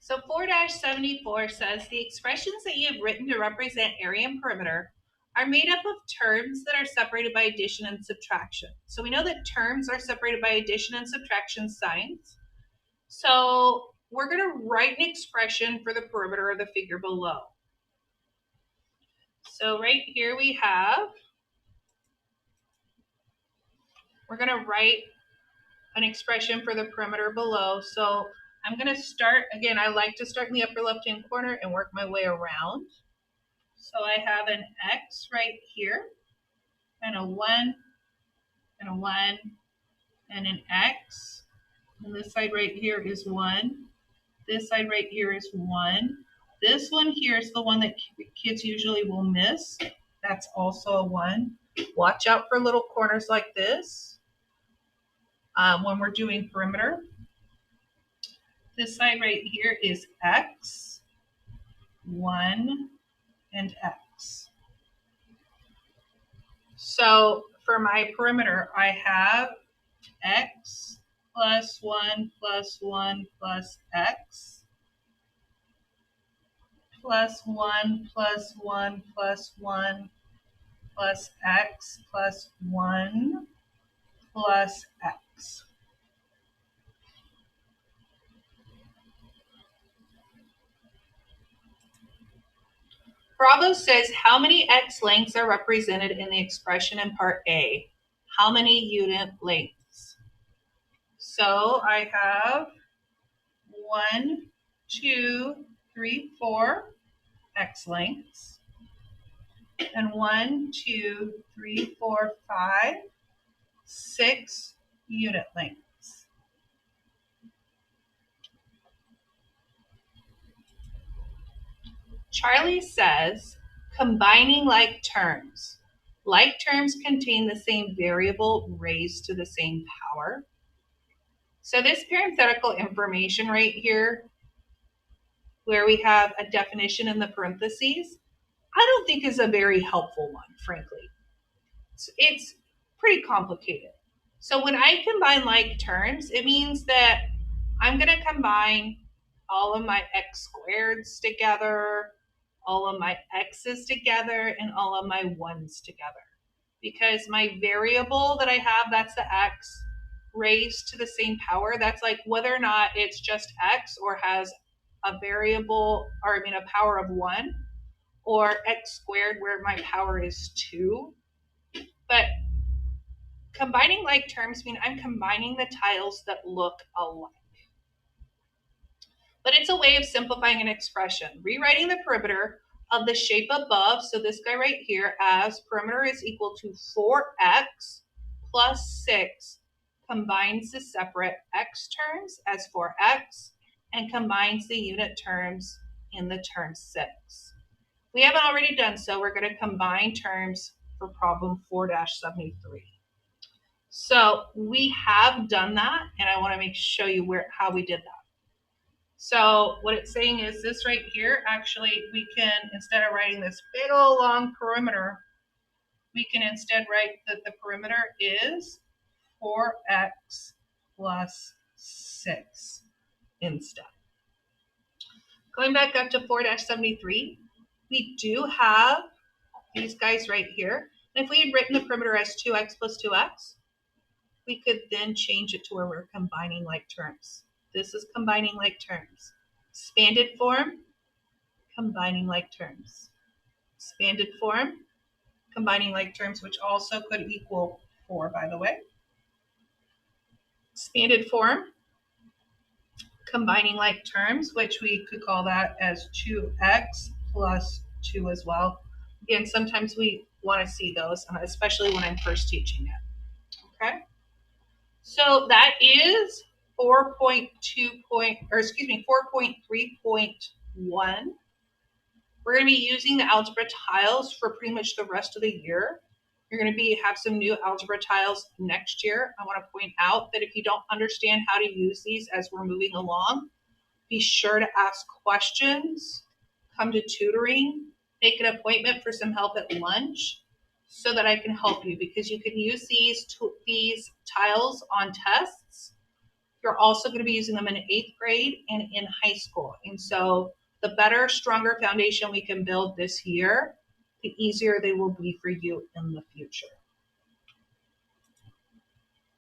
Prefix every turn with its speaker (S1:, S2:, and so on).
S1: So 4-74 says the expressions that you have written to represent area and perimeter are made up of terms that are separated by addition and subtraction. So we know that terms are separated by addition and subtraction signs. So we're going to write an expression for the perimeter of the figure below. So right here we're going to write an expression for the perimeter below. So I'm going to start, again, I like to start in the upper left-hand corner and work my way around. So I have an X right here, and a 1, and a 1, and an X. And this side right here is 1. This side right here is 1. This one here is the one that kids usually will miss. That's also a 1. Watch out for little corners like this when we're doing perimeter. This side right here is X, 1, and X. So for my perimeter, I have X plus 1 plus 1 plus X plus 1 plus 1 plus 1 plus X plus 1 plus X. Bravo says, how many X lengths are represented in the expression in part A? How many unit lengths? So I have 1, 2, 3, 4 X lengths, and 1, 2, 3, 4, 5, 6 unit lengths. Charlie says, combining like terms. Like terms contain the same variable raised to the same power. So this parenthetical information right here, where we have a definition in the parentheses, I don't think is a very helpful one, frankly. It's pretty complicated. So when I combine like terms, it means that I'm going to combine all of my x squareds together, all of my x's together, and all of my ones together. Because my variable that I have, that's the x, raised to the same power. That's like whether or not it's just x or has a variable, or a power of 1, or x squared where my power is 2. But combining like terms mean I'm combining the tiles that look alike. But it's a way of simplifying an expression. Rewriting the perimeter of the shape above, so this guy right here, as perimeter is equal to 4x plus 6, combines the separate x terms as 4x and combines the unit terms in the term 6. We haven't already done so. We're going to combine terms for problem 4-73. So we have done that, and I want to show you how we did that. So what it's saying is this right here, actually, we can, instead of writing this big old long perimeter, we can instead write that the perimeter is 4x plus 6 instead. Going back up to 4-73, we do have these guys right here. And if we had written the perimeter as 2x plus 2x, we could then change it to where we're combining like terms. This is combining like terms. Expanded form, combining like terms. Expanded form, combining like terms, which also could equal 4, by the way. Expanded form, combining like terms, which we could call that as 2x plus 2 as well. Again, sometimes we want to see those, especially when I'm first teaching it. Okay? So that is 4.3.1. We're going to be using the algebra tiles for pretty much the rest of the year. You're going to have some new algebra tiles next year. I want to point out that if you don't understand how to use these as we're moving along, be sure to ask questions, come to tutoring, make an appointment for some help at lunch so that I can help you, because you can use these tiles on tests you're also going to be using them in 8th grade and in high school. And so the better, stronger foundation we can build this year, the easier they will be for you in the future.